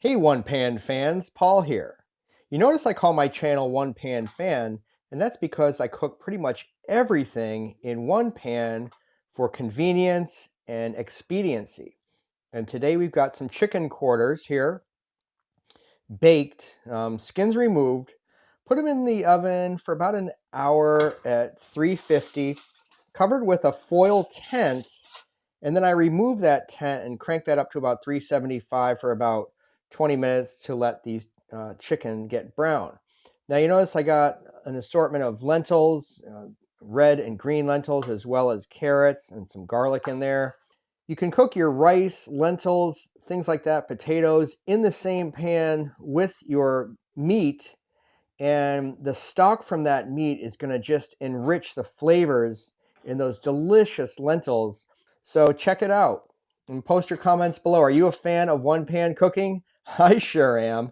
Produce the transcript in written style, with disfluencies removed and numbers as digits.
Hey One Pan fans, Paul here. You notice I call my channel One Pan Fan, and that's because I cook pretty much everything in one pan for convenience and expediency. And today we've got some chicken quarters here, baked, skins removed. Put them in the oven for about an hour at 350, covered with a foil tent, and then I remove that tent and crank that up to about 375 for about 20 minutes to let these chicken get brown. Now you notice I got an assortment of lentils, red and green lentils, as well as carrots and some garlic in there. You can cook your rice, lentils, things like that, potatoes, in the same pan with your meat, and the stock from that meat is going to just enrich the flavors in those delicious lentils. So check it out and post your comments below. Are you a fan of one pan cooking? I sure am.